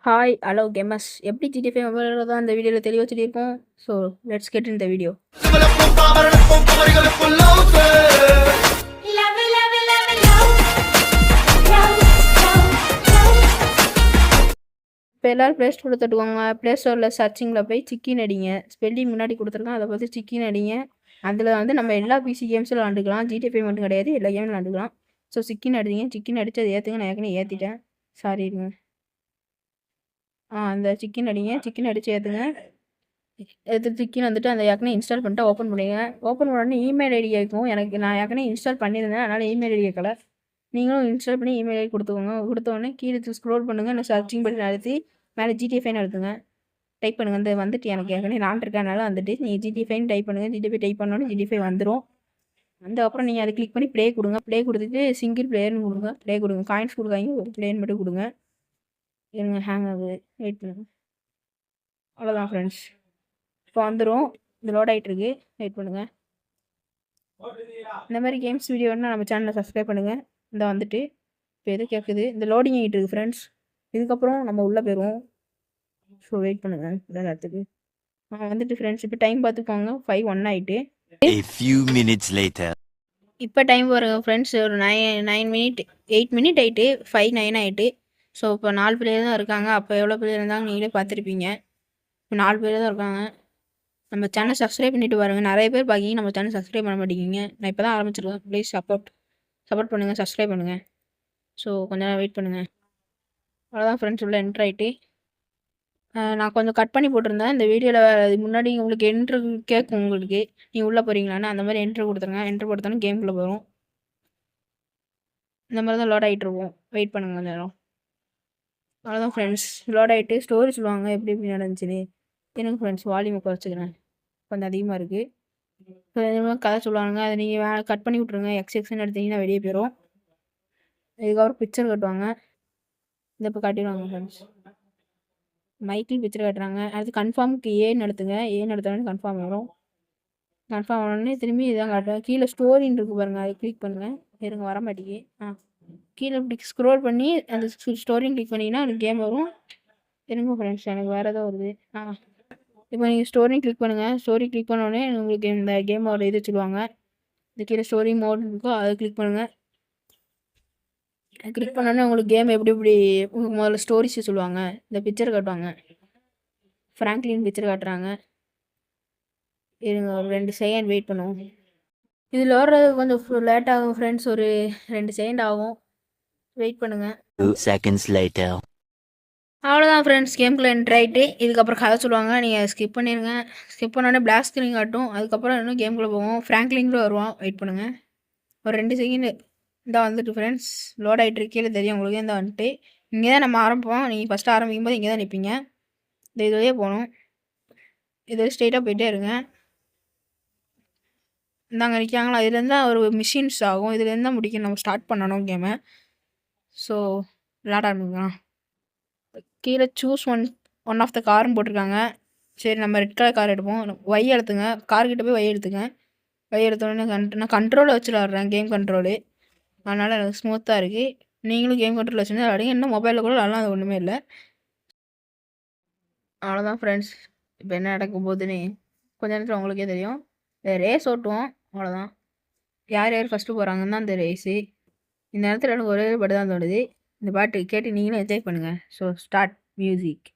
Hi hello gamers எப்படி ஜிடிஃபை மொபைலில் தான் இந்த வீடியோவில் தெளிவாக சொல்லியிருக்கோம். So let's get in the video. இப்போ எல்லோரும் ப்ளே ஸ்டோரில் தட்டுவாங்க. ப்ளே ஸ்டோரில் சர்ச்சிங்கில் போய் சிக்கின் அடிங்க. ஸ்பெல்லிங் முன்னாடி கொடுத்துருக்கோம், அதை பார்த்து சிக்கின் அடிங்க. அதில் வந்து நம்ம எல்லா பிசி கேம்ஸும் விளாண்டுக்கலாம். ஜிடிஃபை மட்டும் கிடையாது, எல்லா கேமும் விளாண்டுக்கலாம். ஸோ சிக்கின் அடிங்க. சிக்கின் அடித்து அதை ஏற்றுங்க. நான் ஏற்கனவே ஏற்றிட்டேன், சாரி இருங்க. அந்த சிக்கன் அடிங்க. சிக்கன் அடித்து ஏற்றுங்க. சிக்கன் வந்துட்டு அந்த ஏற்கனவே இன்ஸ்டால் பண்ணிட்டு ஓப்பன் பண்ணுங்க. ஓப்பன் பண்ணோடனே இமெயில் ஐடி கேட்கும். நான் ஏற்கனவே இன்ஸ்டால் பண்ணியிருந்தேன், அதனால் இமெயில் ஐடி கேட்கல. நீங்களும் இன்ஸ்டால் பண்ணி இமெயில் ஐடி கொடுத்துக்கோங்க. கொடுத்தோடனே கீழே ஸ்க்ரோல் பண்ணுங்கள். நான் சர்ச்சிங் பண்ணி நடத்தி மேலே ஜிடிஃபைன்னு எடுத்துங்க. டைப் பண்ணுங்கள். இந்த வந்துட்டு எனக்கு ஏற்கனவே நான் இருக்கனால வந்துட்டு நீங்கள் ஜிடிஃபைன்னு டைப் பண்ணுங்கள். ஜிடிஃபை டைப் பண்ணோன்னே ஜிடிஃபை வந்துடும். அப்புறம் நீங்கள் அதை கிளிக் பண்ணி ப்ளே கொடுங்க. ப்ளே கொடுத்துட்டு சிங்கிள் பிளேயர்னு கொடுங்க. ப்ளே கொடுங்க. காயின்ஸ் கொடுக்காங்க, ஒரு பிளேயர் மட்டும் கொடுங்க. இருங்க, ஹேங் ஆகுது, வெயிட் பண்ணுங்க. அவ்வளோதான் ஃப்ரெண்ட்ஸ், இப்போ வந்துடும். இது லோட் ஆகிட்டுருக்கு, வெயிட் பண்ணுங்கள். இந்த மாதிரி கேம்ஸ் வீடியோ வேணால் நம்ம சேனலை சப்ஸ்கிரைப் பண்ணுங்கள். இந்த வந்துட்டு இப்போ எது கேட்குது, இந்த லோடிங் ஆகிட்டு இருக்குது ஃப்ரெண்ட்ஸ். இதுக்கப்புறம் நம்ம உள்ளே போயிடுவோம். ஸோ வெயிட் பண்ணுங்கள் இந்த நேரத்துக்கு. வந்துட்டு ஃப்ரெண்ட்ஸ் இப்போ டைம் பார்த்துக்கோங்க. 5:01 ஆகிட்டு. இப்போ டைம் பாருங்க ஃப்ரெண்ட்ஸ், ஒரு 9 மினிட் 8 மினிட் ஆகிட்டு. 5:09 ஆகிட்டு. ஸோ இப்போ 4 பிளேயர் தான் இருக்காங்க. அப்போ எவ்வளோ பிளேயர் இருந்தாங்க நீங்களே பார்த்துருப்பீங்க. இப்போ 4 பேர் தான் இருக்காங்க. நம்ம சேனல் சப்ஸ்கிரைப் பண்ணிட்டு பாருங்கள். நிறைய பேர் பார்க்கிங்க, நம்ம சேனல் சப்ஸ்கிரைப் பண்ண மாட்டேங்கிங்க. நான் இப்போ தான் ஆரம்பிச்சிருக்கேன். ப்ளீஸ் சப்போர்ட் பண்ணுங்கள், சப்ஸ்கிரைப் பண்ணுங்கள். ஸோ கொஞ்சம் நேரம் வெயிட் பண்ணுங்கள். அவ்வளோதான் ஃப்ரெண்ட்ஸ், உள்ள என்ட்ரு ஆகிட்டு. நான் கொஞ்சம் கட் பண்ணி போட்டிருந்தேன் இந்த வீடியோவில். முன்னாடி உங்களுக்கு என்ட்ரு கேட்கும், உங்களுக்கு நீங்கள் உள்ளே போகிறீங்களான்னு. அந்த மாதிரி என்ட்ரு கொடுத்துருங்க. என்ட்ரு கொடுத்தோன்னே கேமுக்குள்ளே போயிடும். இந்த மாதிரி தான் லோட் ஆகிட்டு இருக்கும். வெயிட் பண்ணுங்கள் கொஞ்சம் நேரம். அவ்வளோதான் ஃப்ரெண்ட்ஸ், லோட் ஆகிட்டு ஸ்டோரி சொல்லுவாங்க எப்படி எப்படி நடந்துச்சுன்னு. எனக்கு ஃப்ரெண்ட்ஸ் வால்யூமை குறைச்சிக்கிறேன், கொஞ்சம் அதிகமாக இருக்குது. கதை சொல்லுவாங்க, அதை நீங்கள் கட் பண்ணி விட்ருங்க. எக்ஸ்ன்னு எடுத்தீங்கன்னா வெளியே போயிடும். இதுக்கப்புறம் பிக்சர் கட்டுவாங்க. இந்த இப்போ காட்டிடுவாங்க ஃப்ரெண்ட்ஸ். மைக்கில் பிக்சர் காட்டுறாங்க. அடுத்து கன்ஃபார்முக்கு ஏன்னு எடுத்துங்க. ஏன்னு எடுத்தோடனே கன்ஃபார்ம் வரும். கன்ஃபார்ம் ஆனோடனே திரும்பி இதான் காட்டுவேன். கீழே ஸ்டோரின்னு இருக்குது பாருங்கள், அதை கிளிக் பண்ணுங்கள். இருங்க, வர மாட்டேங்கி. கீழே இப்படி ஸ்க்ரோல் பண்ணி அந்த ஸ்டோரியும் கிளிக் பண்ணிங்கன்னா எனக்கு கேம் வரும். இருங்க ஃப்ரெண்ட்ஸ், எனக்கு வேறு ஏதோ வருது. இப்போ நீங்கள் ஸ்டோரியும் கிளிக் பண்ணுங்கள். ஸ்டோரி கிளிக் பண்ணோடனே உங்களுக்கு இந்த கேமோட இது சொல்லுவாங்க. இந்த கீழே ஸ்டோரி மோட் இருக்கோ அதை கிளிக் பண்ணுங்கள். கிளிக் பண்ணோடனே உங்களுக்கு கேம் எப்படி முதல்ல ஸ்டோரிஸை சொல்லுவாங்க. இந்த பிக்சர் காட்டுவாங்க, ஃப்ராங்க்லின் பிக்சர் காட்டுறாங்க. இருங்க, ஒரு 2 செகண்ட் வெயிட் பண்ணுவோம். இதில் வர்றது கொஞ்சம் லேட் ஆகும் ஃப்ரெண்ட்ஸ், ஒரு 2 செகண்ட் ஆகும். வெயிட் பண்ணுங்கள். 2 seconds later. அவ்வளோதான் ஃப்ரெண்ட்ஸ், கேமுக்குள்ளே என்ட்ரு ஆகிட்டு. இதுக்கப்புறம் கதை சொல்லுவாங்க, நீங்கள் ஸ்கிப் பண்ணிடுங்க. ஸ்கிப் பண்ணோடனே பிளாக் ஸ்க்ரீன் காட்டும். அதுக்கப்புறம் இன்னும் கேமுக்குள்ளே போவோம். ஃப்ராங்க்லின்குள்ளே வருவோம். வெயிட் பண்ணுங்கள், ஒரு 2 செகண்ட். இந்த வந்துட்டு ஃப்ரெண்ட்ஸ் லோட் ஆகிட்டு கீழே தெரியும் உங்களுக்கு. இந்த வந்துட்டு இங்கே தான் நம்ம ஆரம்பிப்போம். நீங்கள் ஃபஸ்ட்டு ஆரம்பிக்கும் போது இங்கே தான் நிற்பீங்க. இந்த இதுலேயே போகணும். இது ஸ்ட்ரெயிட்டாக போயிட்டே இருங்க. இந்தாங்க நிற்காங்களா, இதுலேருந்து தான் ஒரு மிஷின்ஸ் ஆகும். இதுலேருந்து தான் முடிக்கணும், நம்ம ஸ்டார்ட் பண்ணணும் கேமை. ஸோ விளாட ஆரம்பிக்கலாம். கீழே சூஸ் ஒன் ஆஃப் த கார்னு போட்டிருக்காங்க. சரி, நம்ம ரெட் கலர் கார் எடுப்போம். ஒய் எடுத்துங்க. கார்கிட்ட போய் ஒய் எடுத்துங்க. ஒய் எடுத்தோடனே நான் கண்ட்ரோலை வச்சு விளாட்றேன், கேம் கண்ட்ரோலு. அதனால் எனக்கு ஸ்மூத்தாக இருக்குது. நீங்களும் கேம் கண்ட்ரோல் வச்சுருந்தா விளாடுங்க. இன்னும் மொபைலில் கூட நல்லா அது ஒன்றுமே இல்லை. அவ்வளோதான் ஃப்ரெண்ட்ஸ், இப்போ என்ன நடக்கும் போதுன்னு கொஞ்ச நேரத்தில் உங்களுக்கே தெரியும். ரேஸ் ஓட்டுவோம், அவ்வளோதான். யார் யார் ஃபஸ்ட்டு போகிறாங்கன்னு தான் அந்த ரேஸு. இந்த நேரத்தில் எனக்கு ஒரே பாட்டு தான் தோணுது. இந்த பாட்டு கேட்டு நீங்களும் என்ஜாய் பண்ணுங்கள். So start music.